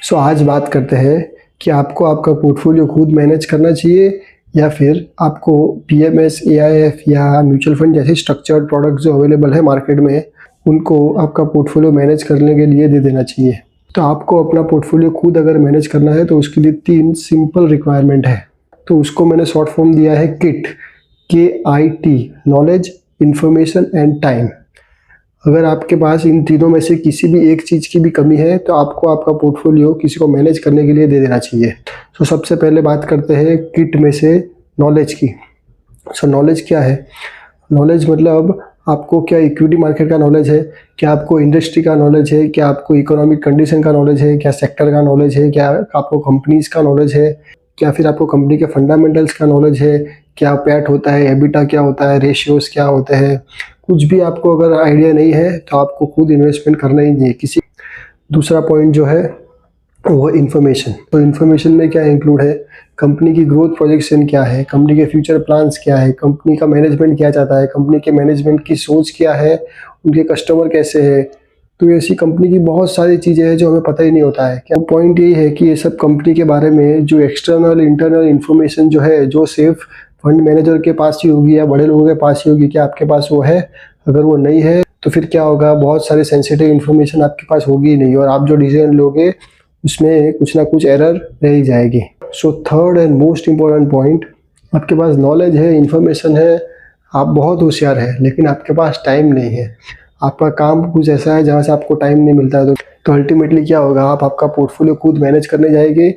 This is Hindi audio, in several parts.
सो आज बात करते हैं कि आपको आपका पोर्टफोलियो खुद मैनेज करना चाहिए या फिर आपको पीएमएस, एआईएफ या म्यूचुअल फंड जैसे स्ट्रक्चर्ड प्रोडक्ट जो अवेलेबल है मार्केट में, उनको आपका पोर्टफोलियो मैनेज करने के लिए दे देना चाहिए। तो आपको अपना पोर्टफोलियो खुद अगर मैनेज करना है तो उसके लिए 3 सिंपल रिक्वायरमेंट है। तो उसको मैंने शॉर्ट फॉर्म दिया है kit, KIT, knowledge, information and time. अगर आपके पास इन तीनों में से किसी भी एक चीज़ की भी कमी है तो आपको आपका पोर्टफोलियो किसी को मैनेज करने के लिए दे देना चाहिए। तो सबसे पहले बात करते हैं किट में से नॉलेज की। सो नॉलेज क्या है? नॉलेज मतलब आपको क्या इक्विटी मार्केट का नॉलेज है, क्या आपको इंडस्ट्री का नॉलेज है, क्या आपको इकोनॉमिक कंडीशन का नॉलेज है, क्या सेक्टर का नॉलेज है, क्या आपको कंपनीज का नॉलेज है, क्या फिर आपको कंपनी के फंडामेंटल्स का नॉलेज है, क्या पैट होता है, एबिटा क्या होता है, रेशियोज क्या होते हैं। कुछ भी आपको अगर आइडिया नहीं है तो आपको खुद इन्वेस्टमेंट करना ही चाहिए किसी। दूसरा पॉइंट जो है वो इन्फॉर्मेशन। तो इन्फॉर्मेशन में क्या इंक्लूड है? कंपनी की ग्रोथ प्रोजेक्शन क्या है, कंपनी के फ्यूचर प्लान्स क्या है, कंपनी का मैनेजमेंट क्या चाहता है, कंपनी के मैनेजमेंट की सोच क्या है, उनके कस्टमर कैसे है। तो ऐसी कंपनी की बहुत सारी चीज़ें हैं जो हमें पता ही नहीं होता है। क्या पॉइंट यही है कि ये सब कंपनी के बारे में जो एक्सटर्नल इंटरनल इन्फॉर्मेशन जो है, जो सिर्फ फंड मैनेजर के पास ही होगी या बड़े लोगों के पास ही होगी, क्या आपके पास वो है? अगर वो नहीं है तो फिर क्या होगा, बहुत सारे सेंसिटिव इन्फॉर्मेशन आपके पास होगी ही नहीं और आप जो डिसीजन लोगे उसमें कुछ ना कुछ एरर रह ही जाएगी। So third and most important point, आपके पास नॉलेज है, इन्फॉर्मेशन है, आप बहुत होशियार है, लेकिन आपके पास टाइम नहीं है। आपका काम कुछ ऐसा है जहाँ से आपको टाइम नहीं मिलता है। तो अल्टीमेटली क्या होगा, आप आपका पोर्टफोलियो खुद मैनेज करने जाएंगे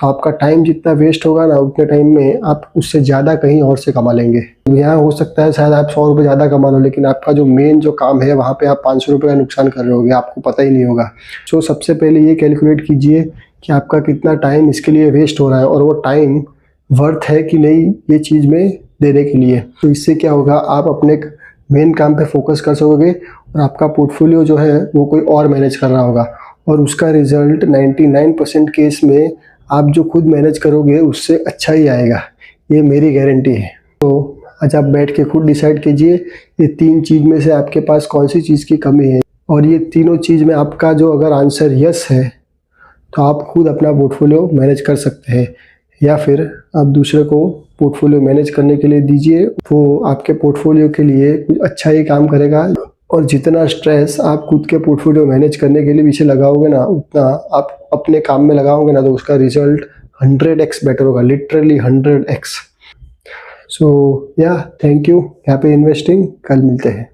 तो आपका टाइम जितना वेस्ट होगा ना, उतने टाइम में आप उससे ज़्यादा कहीं और से कमा लेंगे। यहाँ हो सकता है शायद आप 100 रुपये ज़्यादा कमा लो, लेकिन आपका जो मेन जो काम है वहाँ पे आप 500 रुपये का नुकसान कर रहे होगे, आपको पता ही नहीं होगा। सो सबसे पहले ये कैलकुलेट कीजिए कि आपका कितना टाइम इसके लिए वेस्ट हो रहा है और वो टाइम वर्थ है कि नहीं ये चीज़ में देने के लिए। तो इससे क्या होगा, आप अपने मेन काम पे फोकस कर सकोगे और आपका पोर्टफोलियो जो है वो कोई और मैनेज कर रहा होगा और उसका रिजल्ट 99% केस में आप जो खुद मैनेज करोगे उससे अच्छा ही आएगा, ये मेरी गारंटी है। तो आज आप बैठ के खुद डिसाइड कीजिए ये 3 चीज़ में से आपके पास कौन सी चीज़ की कमी है, और ये तीनों चीज़ में आपका जो अगर आंसर यस है तो आप खुद अपना पोर्टफोलियो मैनेज कर सकते हैं, या फिर आप दूसरे को पोर्टफोलियो मैनेज करने के लिए दीजिए, वो आपके पोर्टफोलियो के लिए कुछ अच्छा ही काम करेगा। और जितना स्ट्रेस आप खुद के पोर्टफोलियो मैनेज करने के लिए पीछे लगाओगे ना, उतना आप अपने काम में लगाओगे ना तो उसका रिजल्ट 100x बेटर होगा, लिटरली 100x। सो या थैंक यू, हैप्पी इन्वेस्टिंग। कल मिलते हैं।